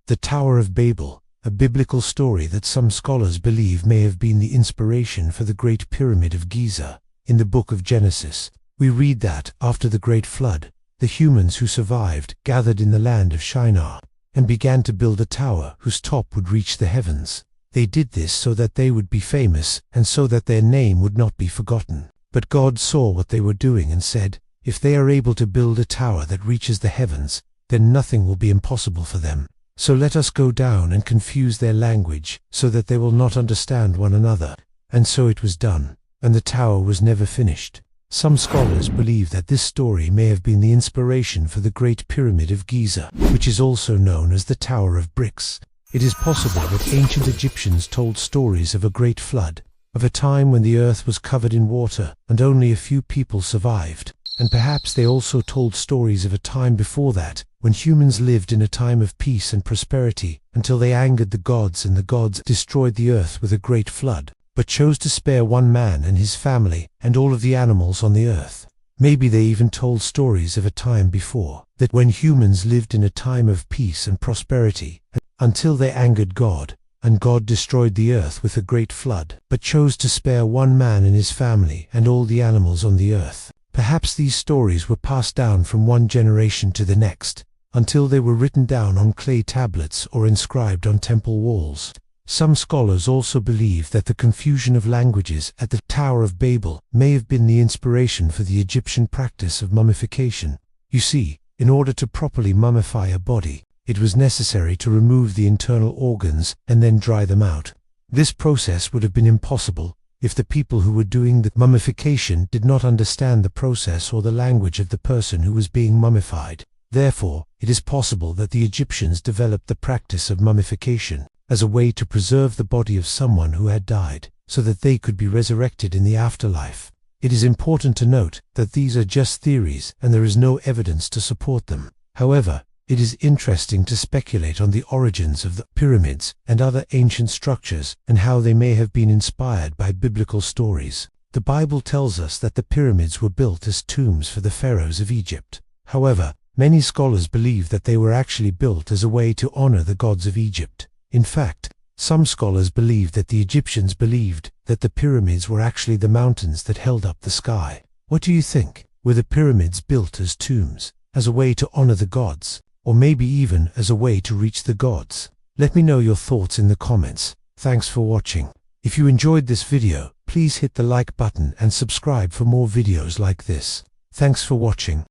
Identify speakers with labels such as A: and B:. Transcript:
A: The Tower of Babel, a biblical story that some scholars believe may have been the inspiration for the Great Pyramid of Giza. In the book of Genesis, we read that, after the Great Flood, the humans who survived gathered in the land of Shinar and began to build a tower whose top would reach the heavens. They did this so that they would be famous and so that their name would not be forgotten. But God saw what they were doing and said, "If they are able to build a tower that reaches the heavens, then nothing will be impossible for them. So let us go down and confuse their language, so that they will not understand one another." And so it was done, and the tower was never finished. Some scholars believe that this story may have been the inspiration for the Great Pyramid of Giza, which is also known as the Tower of Bricks. It is possible that ancient Egyptians told stories of a great flood, of a time when the earth was covered in water and only a few people survived. And perhaps they also told stories of a time before that, when humans lived in a time of peace and prosperity, until they angered the gods and the gods destroyed the earth with a great flood, but chose to spare one man and his family and all of the animals on the earth. Maybe they even told stories of a time before, that when humans lived in a time of peace and prosperity, until they angered God, and God destroyed the earth with a great flood, but chose to spare one man and his family and all the animals on the earth. Perhaps these stories were passed down from one generation to the next, until they were written down on clay tablets or inscribed on temple walls. Some scholars also believe that the confusion of languages at the Tower of Babel may have been the inspiration for the Egyptian practice of mummification. You see, in order to properly mummify a body, it was necessary to remove the internal organs and then dry them out. This process would have been impossible if the people who were doing the mummification did not understand the process or the language of the person who was being mummified. Therefore, it is possible that the Egyptians developed the practice of mummification as a way to preserve the body of someone who had died, so that they could be resurrected in the afterlife. It is important to note that these are just theories and there is no evidence to support them. However, it is interesting to speculate on the origins of the pyramids and other ancient structures and how they may have been inspired by biblical stories. The Bible tells us that the pyramids were built as tombs for the pharaohs of Egypt. However, many scholars believe that they were actually built as a way to honor the gods of Egypt. In fact, some scholars believe that the Egyptians believed that the pyramids were actually the mountains that held up the sky. What do you think? Were the pyramids built as tombs, as a way to honor the gods, or maybe even as a way to reach the gods? Let me know your thoughts in the comments. Thanks for watching. If you enjoyed this video, please hit the like button and subscribe for more videos like this. Thanks for watching.